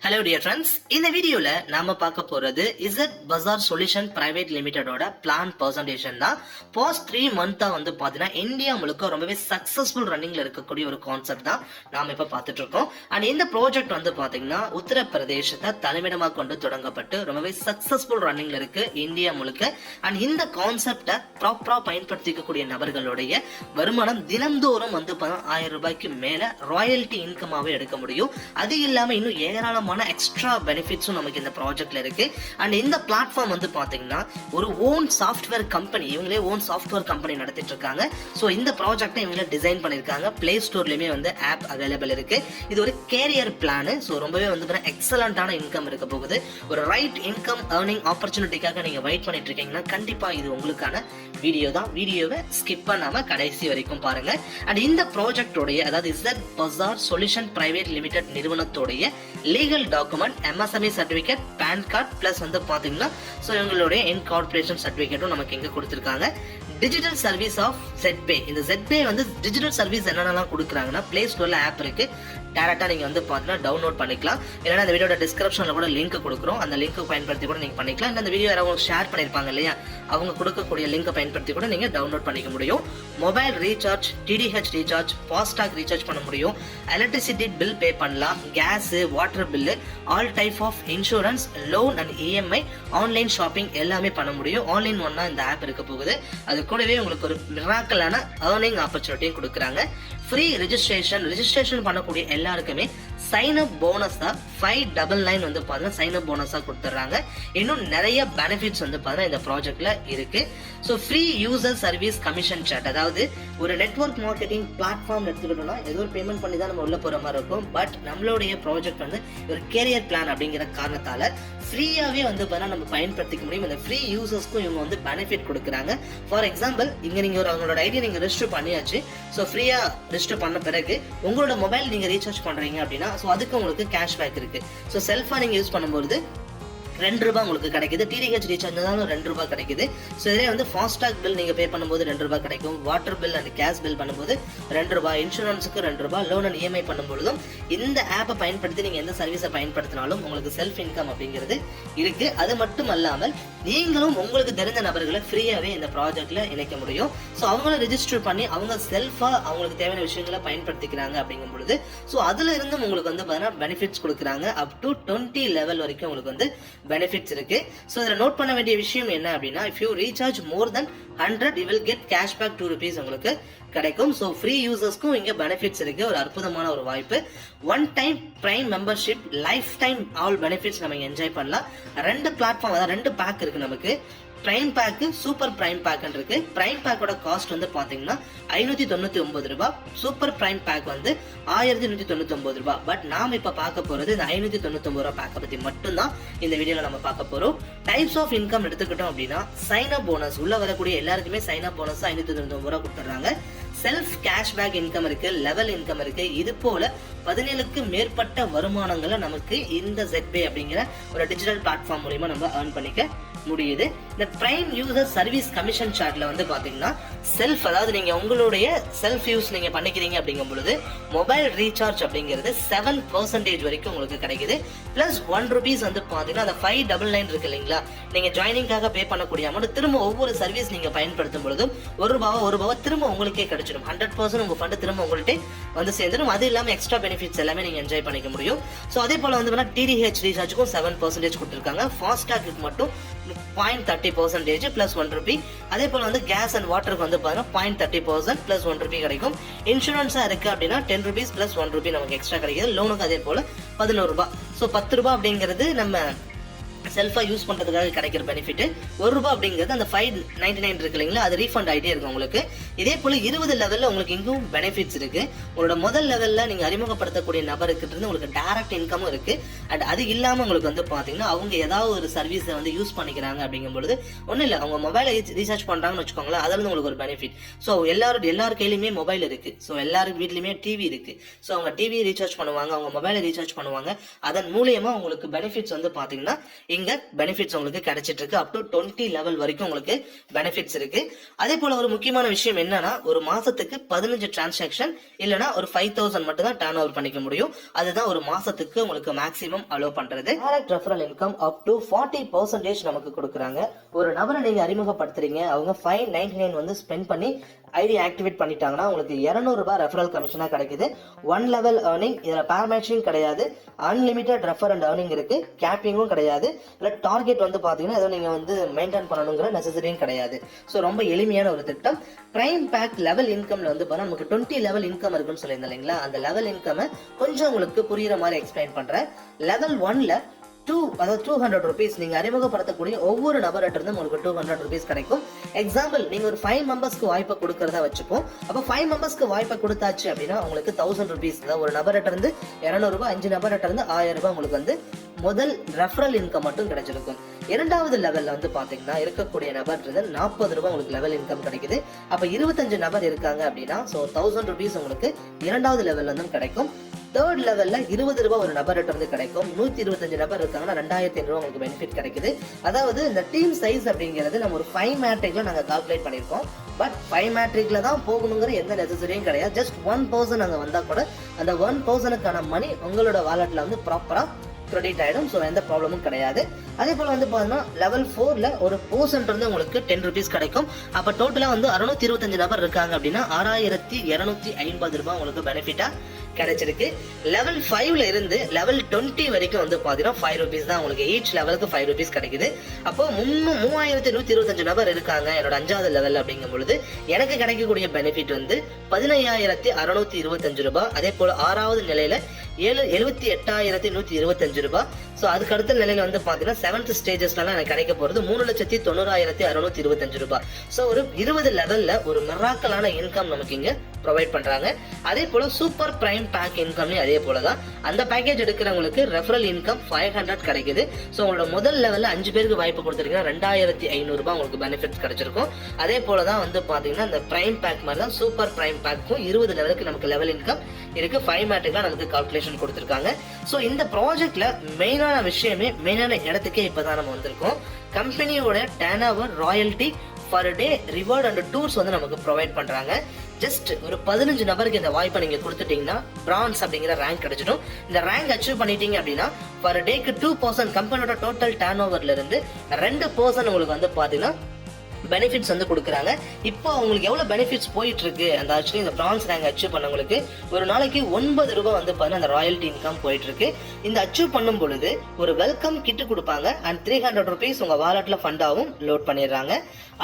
Hello dear friends, இந்த வீடியோல நாம பார்க்க போறது Z bazaar solution private லிமிடெடோட plan presentation தான். பாஸ்ட் 3 மந்த்தா பாத்தீங்கன்னா இந்தியா முழுக்க ரொம்பவே சக்சஸ்ஃபுல் ரன்னிங்ல இருக்கக்கூடிய ஒரு கான்செப்ட் தான் நாம இப்ப பார்த்துட்டு இருக்கோம். அண்ட் இந்த ப்ராஜெக்ட் பாத்தீங்கன்னா உத்தரப்பிரதேசத்தை தலைமையிடமாக கொண்டு தொடங்கப்பட்டு ரொம்பவே சக்சஸ்ஃபுல் ரன்னிங்ல இருக்கு இந்தியா முழுக்க. அண்ட் இந்த கான்செப்டை ப்ராப்பரா பயன்படுத்திக்கக்கூடிய நபர்களுடைய வருமானம் தினந்தோறும் 1000 ரூபாய்க்கு மேல ராயல்டி இன்கமாவே எடுக்க முடியும். அது இல்லாம இன்னும் ஏராளமான எக்ஸ்ட்ரா பெனிஃபிட்ஸும் நமக்கு இந்த ப்ராஜெக்ட்ல இருக்கு. அண்ட் இந்த பிளாட்ஃபார்ம் பாத்தீங்கன்னா ஒரு ஓன் சாஃப்ட்வேர் கம்பெனி, இவங்களே ஓன் சாஃப்ட்வேர் கம்பெனி நடத்திட்டு இருக்காங்க. ஸோ இந்த ப்ராஜெக்டை இவங்களே டிசைன் பண்ணிருக்காங்க. பிளே ஸ்டோர்லயுமே ஆப் அவைலபிள் இருக்கு. இது ஒரு கேரியர் பிளான். ஸோ ரொம்பவே எக்ஸலண்டான இன்கம் இருக்க போகுது. ஒரு ரைட் இன்கம் ஏர்னிங் ஆப்பர்ச்சுனிட்டிக்காக நீங்க வெயிட் பண்ணிட்டு இருக்கீங்கன்னா கண்டிப்பா இது உங்களுக்கான வீடியோ தான். வீடியோவை ஸ்கிப் பண்ணாம கடைசி வரைக்கும் பாருங்க. அண்ட் இந்த ப்ராஜெக்டோடைய, அதாவது Z bazaar solution private limited நிறுவனத்தோடைய legal document MSME certificate, PAN card plus பாத்தீங்கன்னா ஸோ இவங்களுடைய இன்கார்பரேஷன் சர்டிபிகேட்டும் நமக்கு இங்க கொடுத்திருக்காங்க. Digital service of ZPay. இந்த ZPay டிஜிட்டல் சர்வீஸ் என்னென்னலாம் கொடுக்குறாங்கன்னா பிளே ஸ்டோர்ல ஆப் இருக்கு. டேரக்டா நீங்க பாத்தீங்கன்னா டவுன்லோட் பண்ணிக்கலாம். இல்லைன்னா இந்த வீடியோட டிஸ்கிரிப்ஷன்ல கூட லிங்க் கொடுக்குறோம். அந்த லிங்க் பயன்படுத்தி கூட நீங்க பண்ணிக்கலாம். இல்லை இந்த வீடியோ யாராவது ஷேர் பண்ணிருப்பாங்க இல்லையா, அவங்க கொடுக்கக்கூடிய லிங்க் பயன்படுத்தி கூட நீங்க டவுன்லோட் பண்ணிக்க முடியும். Mobile recharge, TDH recharge, FASTag recharge பண்ண முடியும். எலக்ட்ரிசிட்டி பில் பே பண்ணலாம். Gas, water bill, all type of insurance, loan and EMI, online shopping எல்லாமே பண்ண முடியும். ஆன்லைன் ஒன்னா இந்த ஆப் இருக்க போகுது. அது கூடவே உங்களுக்கு ஒரு மிராக்கலான ஏர்னிங் ஆப்பர்ச்சுனிட்டியும் கொடுக்குறாங்க. ஃப்ரீ ரெஜிஸ்ட்ரேஷன் பண்ணக்கூடிய எல்லாருக்குமே சைன் அப் போனஸா 599 பாத்தீங்கன்னா சைன் அப் போனஸா கொடுத்துறாங்க. இன்னும் நிறைய பெனிஃபிட்ஸ் பாத்தீங்கன்னா இந்த ப்ராஜெக்ட்ல இருக்கு. So free user service commission chart, அதாவது ஒரு நெட்வொர்க் மார்க்கெட்டிங் பிளாட்ஃபார்ம் எடுத்துக்கிட்டோம்னா ஏதோ ஒரு பேமெண்ட் பண்ணி தான் நம்ம உள்ள போற மாதிரி இருக்கும். பட் நம்மளுடைய ப்ராஜெக்ட் ஒரு கேரியர் பிளான் அப்படிங்கிற காரணத்தால ஃப்ரீயாவே பாத்தீங்கன்னா நம்ம பயன்படுத்திக்க முடியும். இந்த ஃப்ரீ யூசர்ஸ்க்கும் இவங்க பெனிஃபிட் கொடுக்குறாங்க. ஃபார் எக்ஸாம்பிள், இங்க நீங்க அவங்களோட ஐடியா நீங்க ரெஜிஸ்டர் பண்ணியாச்சு. ஸோ ஃப்ரீயா ரெஜிஸ்டர் பண்ண பிறகு உங்களோட மொபைல் நீங்க ரீசார்ஜ் பண்றீங்க அப்படின்னா ஸோ அதுக்கு உங்களுக்கு கேஷ்பேக் இருக்கு. ஸோ செல்ஃபா நீங்க யூஸ் பண்ணும்போது 2 ரூபாய் உங்களுக்கு கிடைக்குது. TDH ரீசார்ஜ் 2 ரூபாய் கிடைக்குது. ஸோ இதே ஃபாஸ்டாக் பில் நீங்க பே பண்ணும்போது 2 ரூபாய் கிடைக்கும். Water bill and gas bill பண்ணும்போது 2 ரூபாய், இன்சூரன்ஸுக்கு 2 ரூபாய், லோன் அண்ட் EMI பண்ணும்போதும் இந்த ஆப்பை பயன்படுத்தி நீங்க எந்த சர்வீஸை பயன்படுத்தினாலும் உங்களுக்கு செல்ஃப் இன்கம் அப்படிங்கிறது இருக்கு. அது மட்டும் அல்லாமல் நீங்களும் உங்களுக்கு தெரிஞ்ச நபர்களை ஃப்ரீயாவே இந்த ப்ராஜெக்ட்ல இணைக்க முடியும். ஸோ அவங்கள ரெஜிஸ்டர் பண்ணி அவங்க செல்ஃபா அவங்களுக்கு தேவையான விஷயங்களை பயன்படுத்திக்கிறாங்க அப்படிங்கும் பொழுது ஸோ அதுல இருந்தும் உங்களுக்கு பாத்தீங்கன்னா பெனிஃபிட்ஸ் கொடுக்குறாங்க. அப் டு 20 லெவல் வரைக்கும் உங்களுக்கு பெனிஃபிட்ஸ் இருக்கு. சோ இத நோட் பண்ண வேண்டிய விஷயம் என்ன அப்படின்னா, if you recharge more than 100 you will get cashback 2 rupees உங்களுக்கு கிடைக்கும். சோ ஃப்ரீ யூசர்ஸ்க்கும் இங்க பெனிஃபிட்ஸ் இருக்கு. ஒரு அற்புதமான ஒரு வாய்ப்பு. One time prime membership, lifetime all benefits நம்ம என்ஜாய் பண்ணலாம். 2 பிளாட்ஃபார்ம், அதாவது 2 பேக் இருக்கு நமக்கு. Prime pack, super prime pack இருக்கு. பிரைம் பேக்கோட காஸ்ட் பாத்தீங்கன்னா 599 ரூபாய். சூப்பர் பிரைம் பேக் 1199 ரூபாய். பட் நாம இப்ப பார்க்க போறது இந்த 599 ரூபாய் பேக்கை பத்தி மட்டும்தான் இந்த வீடியோல நம்ம பார்க்க போறோம். டைப்ஸ் ஆஃப் இன்கம் எடுத்துக்கிட்டோம் அப்படின்னா சைன் அப் போனஸ், உள்ள வரக்கூடிய எல்லாருக்குமே சைன் அப் போனஸ் 599 ரூபாய் கொடுத்துறாங்க. செல்ஃப் கேஷ்பேக் இன்கம் இருக்கு, லெவல் இன்கம் இருக்கு. இது போல 17க்கு மேற்பட்ட வருமானங்களை நமக்கு இந்த ZPay அப்படிங்கிற ஒரு டிஜிட்டல் பிளாட்ஃபார்ம் மூலமா நம்ம ஏர்ன் பண்ணிக்க முடியுது. இந்த பிரைம் யூசர் சர்வீஸ் கமிஷன் சார்ட்ல பாத்தீங்கன்னா செல்ஃப், அதாவது நீங்க உங்களுடைய செல்ஃப் யூஸ் நீங்க பண்ணிக்கிறீங்க அப்படிங்கும் பொழுது மொபைல் ரீசார்ஜ் அப்படிங்கிறது 7% வரைக்கும் உங்களுக்கு கிடைக்குது. பிளஸ் 1 rupees பாத்தீங்கன்னா அந்த 599 இருக்கு இல்லைங்களா, நீங்க ஜாயினிங்காக பே பண்ணக்கூடிய அமௌண்ட் திரும்ப ஒவ்வொரு சர்வீஸ் நீங்க பயன்படுத்தும் பொழுதும் 1 ரூபாய் திரும்ப உங்களுக்கே கிடைச்சிடும். 100% உங்க ஃபண்ட் திரும்ப உங்கள்கிட்ட சேர்ந்துடும். அது இல்லாம எக்ஸ்ட்ரா பெனிஃபிட்ஸ் எல்லாமே நீங்க என்ஜாய் பண்ணிக்க முடியும். சோ அதே போல TDH ரீசார்ஜுக்கும் 7% கொடுத்திருக்காங்க. ஃபாஸ்டாக்கு மட்டும் 0.30% பிளஸ் 1 ரூபி. அதே போல கேஸ் அண்ட் வாட்டருக்கு 0.30% பிளஸ் 1 ரூபி கிடைக்கும். இன்சூரன்ஸா இருக்கு அப்படின்னா 10 rupees பிளஸ் 1 ரூபி நமக்கு எக்ஸ்ட்ரா கிடைக்குது. லோனுக்கு அதே போல 11 ரூபாய். ஸோ 10 ரூபாய் அப்படிங்கிறது நம்ம செல்ஃபா யூஸ் பண்றதுக்காக கிடைக்கிற பெனிஃபிட். 1 ரூபாய் அப்படிங்கிறது அந்த 599 இருக்கு இல்லைங்களா, அது ரீஃபண்ட் ஆகிட்டே இருக்கு உங்களுக்கு. இதே போல 20 லெவல்ல உங்களுக்கு இங்கும் பெனிஃபிட்ஸ் இருக்கு. உங்களோட முதல் லெவல்ல நீங்க அறிமுகப்படுத்தக்கூடிய நபருக்கு இருந்து உங்களுக்கு டைரக்ட் இன்கமும் இருக்கு. அண்ட் அது இல்லாம உங்களுக்கு பாத்தீங்கன்னா அவங்க ஏதாவது ஒரு சர்வீஸை யூஸ் பண்ணிக்கிறாங்க அப்படிங்கும் பொழுது ஒன்னும் இல்ல, அவங்க மொபைலை ரீசார்ஜ் பண்றாங்கன்னு வச்சுக்கோங்களேன், அதுல இருந்து உங்களுக்கு ஒரு பெனிஃபிட். ஸோ எல்லார் கையிலுமே மொபைல் இருக்கு. ஸோ எல்லாரும் வீட்லயுமே டிவி இருக்கு. ஸோ அவங்க டிவி ரீசார்ஜ் பண்ணுவாங்க, அவங்க மொபைலை ரீசார்ஜ் பண்ணுவாங்க. அதன் மூலியமா உங்களுக்கு பெனிஃபிட்ஸ் பாத்தீங்கன்னா இங்க பெனிஃபிட்ஸ் உங்களுக்கு கிடைச்சிட்டு இருக்கு. அப் டு 20 லெவல் வரைக்கும் உங்களுக்கு பெனிஃபிட்ஸ் இருக்கு. அதே போல ஒரு முக்கியமான விஷயம் என்னன்னா ஒரு மாசத்துக்கு 15 டிரான்சாக்ஷன் இல்லனா ஒரு 5000 மட்டும் தான் டர்ன் ஓவர் பண்ணிக்க முடியும். அதுதான் ஒரு மாசத்துக்கு உங்களுக்கு மேக்ஸிமம் அலோவ் பண்றது. Direct referral income up to 40% நமக்கு கொடுக்குறாங்க. ஒரு நபரை நீங்க அறிமுகப்படுத்துறீங்க, அவங்க 599 வந்து ஸ்பெண்ட் பண்ணி ஐடி ஆக்டிவேட் பண்ணிட்டாங்கன்னா உங்களுக்கு 200 ரூபாய் ரெஃபரல் கமிஷனா கிடைக்குது. 1 லெவல் ஏர்னிங், இதுல பேர் மேட்சிங் கிடையாது, அன்லிமிட்டட் ரெஃபர் அண்ட் ஏர்னிங் இருக்கு, கேப்பிங்கும் கிடையாது, இல்ல டார்கெட் வந்து பாத்தீங்கன்னா ஏதோ நீங்க வந்து மெயின்டைன் பண்ணணுங்கிற நெசசரியும் கிடையாது. ஸோ ரொம்ப எளிமையான ஒரு திட்டம். பிரைம் பேக் லெவல் இன்கம்ல வந்து பாத்தீங்கன்னா நமக்கு 20 லெவல் இன்கம் இருக்குன்னு சொல்லியிருந்தேன் இல்லைங்களா? அந்த லெவல் இன்கம் கொஞ்சம் உங்களுக்கு புரியுற மாதிரி எக்ஸ்பிளைன் பண்றேன். லெவல் 1ல 200 rupees நீங்க அறிமுகப்படுத்தக்கூடிய ஒவ்வொரு நபர்கிட்ட இருந்து உங்களுக்கு 200 rupees கிடைக்கும். எக்ஸாம்பிள், நீங்க ஒரு 5 மெம்பர்ஸ்க்கு வாய்ப்பை கொடுக்கறதா வச்சுப்போம். அப்ப 5 மெம்பர்ஸ்க்கு வாய்ப்பை கொடுத்தாச்சு அப்படின்னா உங்களுக்கு 1000 rupees, ஒரு நபர்கிட்ட இருந்து 200 ரூபாய், 5 நபர்கிட்ட இருந்து 1000 ரூபாய் உங்களுக்கு வந்து முதல் ரெஃபரல் இன்கம் மட்டும் கிடைச்சிருக்கும். இரண்டாவது லெவல்ல வந்து பாத்தீங்கன்னா இருக்கக்கூடிய நபர் 40 ரூபாய் உங்களுக்கு லெவல் இன்கம் கிடைக்குது. அப்ப 25 நபர் இருக்காங்க அப்படின்னா 1000 rupees உங்களுக்கு இரண்டாவது லெவல்ல இருந்தும் கிடைக்கும். தேர்ட் லெவல்ல 20 ரூபாய் ஒரு நபர்கிட்ட இருந்து கிடைக்கும். 125 நபர் இருக்காங்கன்னா 2500 ரூபாய் உங்களுக்கு பெனிஃபிட் கிடைக்குது. அதாவது இந்த டீம் சைஸ் அப்படிங்கிறது நம்ம ஒரு 5 மேட்ரிக்ல நாங்க கால்குலேட் பண்ணிருக்கோம். பட் 5 மேட்ரிக்ல தான் போகணுங்கிற எந்த நெசசரியும் கிடையாது. ஜஸ்ட் 1 பர்சன் அங்க வந்தா கூட அந்த 1 பர்சனுக்கான மணி உங்களோட வாலெட்ல வந்து ப்ராப்பரா கிரெடிட் ஆயிடும். ஸோ எந்த ப்ராப்ளமும் கிடையாது. அதே போல வந்து பாத்தீங்கன்னா லெவல் 4ல ஒரு பர்சன்ட் இருந்து உங்களுக்கு 10 rupees கிடைக்கும். அப்ப டோட்டலா வந்து 625 நபர் இருக்காங்க அப்படின்னா 6250 ரூபாய் உங்களுக்கு பெனிஃபிட்டா கிடைச்சிருக்கு. லெவல் 5ல இருந்து லெவல் 20 வரைக்கும் வந்து பாத்தீங்கன்னா 5 rupees தான் உங்களுக்கு. ஈச் லெவலுக்கு 5 rupees கிடைக்குது. அப்போ 3125 நபர் இருக்காங்க என்னோட 5வது லெவல் அப்படிங்கும் பொழுது எனக்கு கிடைக்கக்கூடிய பெனிஃபிட் வந்து 15625 ரூபாய். அதே போல 6வது நிலையில 78125 ரூபாய். சோ அதுக்கு அடுத்த நிலையில வந்து பாத்தீங்கன்னா 7th ஸ்டேஜஸ்ல எனக்கு கிடைக்க போறது 3,90,625 ரூபாய். சோ ஒரு 20 லெவல்ல ஒரு மிராக்கலான இன்கம் நமக்கு இங்க ப்ரொவைட் பண்றாங்க. அதே போல சூப்பர் பிரைம் பேக் இன்கம் அதே போலதான். அந்த பேக்கேஜ் எடுக்கிறவங்களுக்கு ரெஃபரல் இன்கம் 500 கிடைக்குது. சோ உங்களோட முதல் லெவல்ல 5 பேருக்கு வாய்ப்பு கொடுத்துருக்கீங்கன்னா 2500 ரூபாய் உங்களுக்கு பெனிஃபிட் கிடைச்சிருக்கும். அதே போலதான் வந்து பாத்தீங்கன்னா இந்த பிரைம் பேக் மாதிரி தான் சூப்பர் பிரைம் பேக்கும் 20 லெவலுக்கு நமக்கு லெவல் இன்கம் இருக்கு. 5 மேட்ரிக்ல நமக்கு கால்குலேஷன் கொடுத்திருக்காங்க. சோ இந்த ப்ராஜெக்ட்ல மெயினான விஷயமே, மெயினான இடத்துக்கே இப்பதான் நம்ம வந்திருக்கோம். கம்பெனியோட turn over, royalty, per day, reward and tours வந்து நமக்கு ப்ரொவைட் பண்றாங்க. ஜஸ்ட் ஒரு 15 நபருக்கு இந்த வாய்ப்பை நீங்க கொடுத்துட்டீங்கன்னா பிரான்ஸ் அப்படிங்கிற ரேங்க் கிடைச்சிடும். இந்த ரேங்க் அச்சீவ் பண்ணிட்டீங்க அப்படின்னா பர் டேக்கு 2% கம்பெனியோட டோட்டல் டர்ன் ஓவர்ல இருந்து 2% உங்களுக்கு வந்து பாத்தீங்கன்னா பெனிஃபிட்ஸ் வந்து கொடுக்குறாங்க. இப்போ உங்களுக்கு எவ்வளவு பெனிஃபிட்ஸ் போயிட்டு இருக்கு அந்த ஆக்சுவலி இந்த பிரான்ஸ் ரேங்க் அச்சீவ் பண்ணவங்களுக்கு ஒரு நாளைக்கு 9 ரூபாய் வந்து பாத்தீங்கன்னா அந்த ராயல்டி இன்கம் போயிட்டு இருக்கு. இந்த அச்சீவ் பண்ணும் பொழுது ஒரு வெல்கம் கிட் கொடுப்பாங்க அண்ட் 300 rupees உங்க வாலெட்ல ஃபண்டாவும் லோட் பண்ணிடுறாங்க.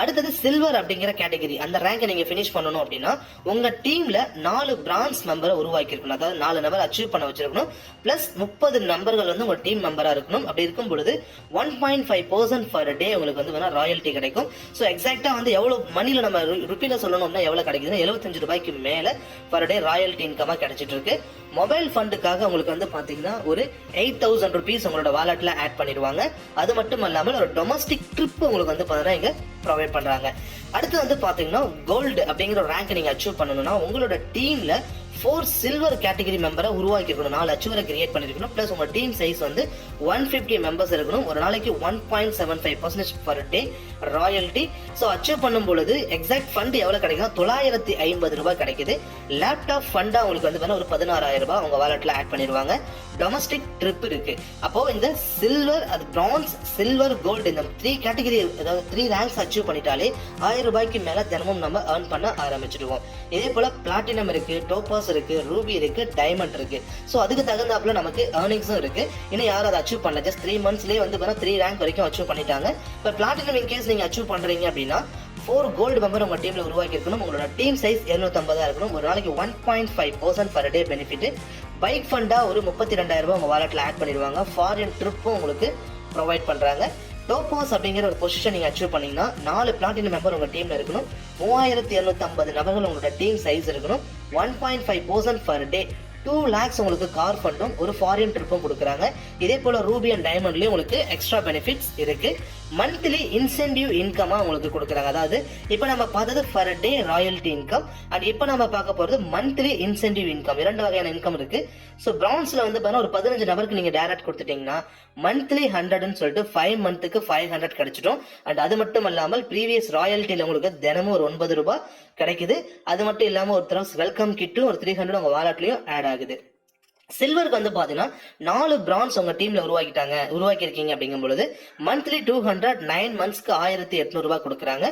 அடுத்தது சில்வர் அப்படிங்கிற கேட்டகரி, அந்த ரேங்கை நீங்க பினிஷ் பண்ணணும் அப்படின்னா உங்க டீம்ல 4 பிரான்ஸ் மெம்பரை உருவாக்கி இருக்கணும். அதாவது 4 நபர் அச்சீவ் பண்ண வச்சிருக்கணும். பிளஸ் 30 நம்பர்கள் வந்து உங்க டீம் மெம்பரா இருக்கணும். அப்படி இருக்கும் பொழுது 1.5% பர் டே உங்களுக்கு வந்து ராயல்டி கிடைக்கும். ஸோ எக்ஸாக்டா வந்து எவ்வளவு மணில நம்ம ருப்பில சொல்லணும்னா எவ்வளவு கிடைக்குதுன்னா 75 ரூபாய்க்கு மேல பர் டே ராயல்டி இன்கமா கிடைச்சிட்டு இருக்கு. மொபைல் ஃபண்டுக்காக உங்களுக்கு வந்து பாத்தீங்கன்னா ஒரு 8000 rupees உங்களோட வாலெட்ல ஆட் பண்ணிடுவாங்க. அது மட்டும் இல்லாமல் ஒரு டொமஸ்டிக் ட்ரிப் உங்களுக்கு வந்து பாத்தீங்கன்னா இங்க ப்ரொவைட் பண்றாங்க. அடுத்து வந்து பாத்தீங்கன்னா கோல்டு அப்படிங்கிற ரேங்க் நீங்க அச்சீவ் பண்ணணும்னா உங்களோட டீம்ல 4 சில்வர் கேட்டகரி மெம்பரை உருவாக்கி இருக்கணும். 4 அச்சீவரை கிரியேட் பண்ணிருக்கணும். பிளஸ் உங்க டீம் சைஸ் வந்து 150 மெம்பர்ஸ் இருக்கணும். ஒரு நாளைக்கு 1.75% per day royalty. So achieve பண்ணும் பொழுது எக்ஸாக்ட் ஃபண்ட் எவ்வளவு கிடைக்கும்? 950 ரூபாய் கிடைக்குது. லேப்டாப் ஃபண்டா உங்களுக்கு வந்து ஒரு 16,000 ரூபாய் உங்க வாலெட்ல ஆட் பண்ணிடுவாங்க. டொமஸ்டிக் ட்ரிப் இருக்கு. அப்போ இந்த சில்வர், அது பிரான்ஸ், சில்வர், கோல்டு இந்த 3 கேட்டகரி, அதாவது 3 ரேங்க்ஸ் அச்சீவ் பண்ணிட்டாலே 1000 ரூபாய்க்கு மேல தினமும் நம்ம ஏர்ன் பண்ண ஆரம்பிச்சிடுவோம். இதே போல பிளாட்டினம் இருக்கு, டோபாஸ் இருக்கு, ரூபி இருக்கு, டைமண்ட் இருக்கு. சோ அதுக்கு தகுந்தாப்புல நமக்கு ஏர்னிங்ஸும் இருக்கு. இன்னும் யாரும் அதை அச்சீவ் பண்ணல, ஜஸ்ட் 3 monthsலயே வந்து 3 ரேங்க் வரைக்கும் அச்சீவ் பண்ணிட்டாங்க. இப்போ பிளாட்டினம் இன் கேஸ் நீங்க அச்சீவ் பண்றீங்க அப்படின்னா 4 கோல்டு மெம்பர் உங்க டீம்ல உருவாக்கி இருக்கணும். உங்களோட டீம் சைஸ் 250 இருக்கணும். ஒரு நாளைக்கு 1.5% பர் டே பெனிஃபிட். பைக் ஃபண்டா ஒரு 32,000 ரூபாய் உங்க வாலெட்ல ஆட் பண்ணிடுவாங்க. ஃபாரின் ட்ரிப்பும் உங்களுக்கு ப்ரொவைட் பண்றாங்க. டோபாஸ் அப்படிங்கிற ஒரு பொசிஷன் நீங்க அச்சீவ் பண்ணீங்கன்னா 4 பிளாட்டினம் மெம்பர் உங்க டீம்ல இருக்கணும். 3250 நபர்கள் உங்களோட டீம் சைஸ் இருக்கணும். 1.5% பர் டே 2 lakhs உங்களுக்கு கார் ஃபண்டும் ஒரு ஃபாரின் ட்ரிப்பும் கொடுக்குறாங்க. இதே போல ரூபி அண்ட் டைமண்ட்லயும் உங்களுக்கு எக்ஸ்ட்ரா பெனிஃபிட்ஸ் இருக்கு. மந்த்லி இன்சென்டிவ் இன்கமா உங்களுக்கு கொடுக்குறாங்க. அதாவது இப்போ நம்ம பார்த்தது per day royalty income and இப்போ நம்ம பார்க்க போறது மந்த்லி இன்சென்டிவ் இன்கம். 2 வகையான இன்கம் இருக்கு. ஸோ பிரான்ஸ்ல வந்து பாத்தீங்கன்னா ஒரு 15 நபருக்கு நீங்க டைரக்ட் கொடுத்துட்டீங்கன்னா மந்த்லி 100ன்னு சொல்லிட்டு 5 மந்த்துக்கு 500 கிடைச்சிடும். அண்ட் அது மட்டும் இல்லாமல் ப்ரீவியஸ் ராயல்டில உங்களுக்கு தினமும் ஒரு 9 ரூபாய் கிடைக்குது. அது மட்டும் இல்லாம ஒரு தடவை வெல்கம் கிட்டும் ஒரு 300 உங்க வாலெட்லயும் ஆட் ஆகுது. சில்வருக்கு வந்து பாத்தீங்கன்னா 4 பிரான்ஸ் உங்க டீம்ல உருவாக்கியிருக்கீங்க அப்படிங்கும் பொழுது மந்த்லி 200 9 மந்த்ஸ்க்கு 1800 ரூபாய் கொடுக்குறாங்க.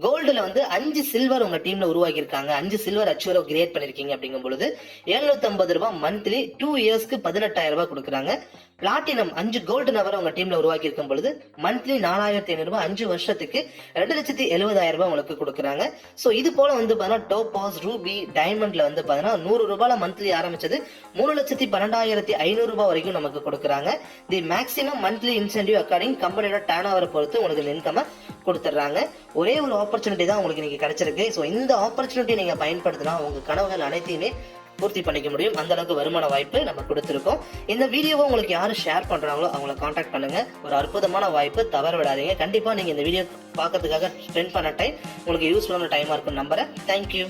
கோல்டுல வந்து 5 சில்வர் உங்க டீம்ல உருவாக்கி இருக்காங்க, 5 சில்வர் அச்சீவ் கிரியேட் பண்ணிருக்கீங்க அப்படிங்கும் பொழுது 750 ரூபாய் மந்த்லி 2 இயர்ஸ்க்கு 18,000 ரூபாய் கொடுக்குறாங்க. பிளாட்டினம் 5 கோல்டு நபர் உங்க டீம்ல உருவாக்கி இருக்கும் பொழுது மந்த்லி 4,500 ரூபாய் 5 வருஷத்துக்கு 2,70,000 ரூபாய் உங்களுக்கு கொடுக்குறாங்க. சோ இது போல வந்து பாத்தீங்கன்னா டோபாஸ், ரூபி, டைமண்ட்ல வந்து பாத்தீங்கன்னா 100 ரூபாய்ல மந்த்லி ஆரம்பிச்சது 3,12,500 ரூபாய் வரைக்கும் நமக்கு கொடுக்குறாங்க. The maximum monthly incentive according கம்பெனியோட டர்ன் ஓவரை பொறுத்து உங்களுக்கு இன்கம் கொடுத்துட்றாங்க. ஒரே ஒரு ஆப்பர்ச்சுனிட்டி தான் உங்களுக்கு இன்னைக்கு கிடைச்சிருக்கு. ஸோ இந்த ஆப்பர்ச்சுனிட்டி நீங்க பயன்படுத்தினா உங்க கனவுகள் அனைத்தையுமே பூர்த்தி பண்ணிக்க முடியும். அந்த அளவுக்கு வருமான வாய்ப்பு நம்ம கொடுத்துருக்கோம். இந்த வீடியோவை உங்களுக்கு யாரு ஷேர் பண்றாங்களோ அவங்கள கான்டாக்ட் பண்ணுங்க. ஒரு அற்புதமான வாய்ப்பு, தவற விடாதீங்க. கண்டிப்பா நீங்க இந்த வீடியோ பார்க்கறதுக்காக ஸ்பெண்ட் பண்ண டைம் உங்களுக்கு யூஸ்ஃபுல்லான டைமா இருக்கும் நம்புறேன். தேங்க்யூ.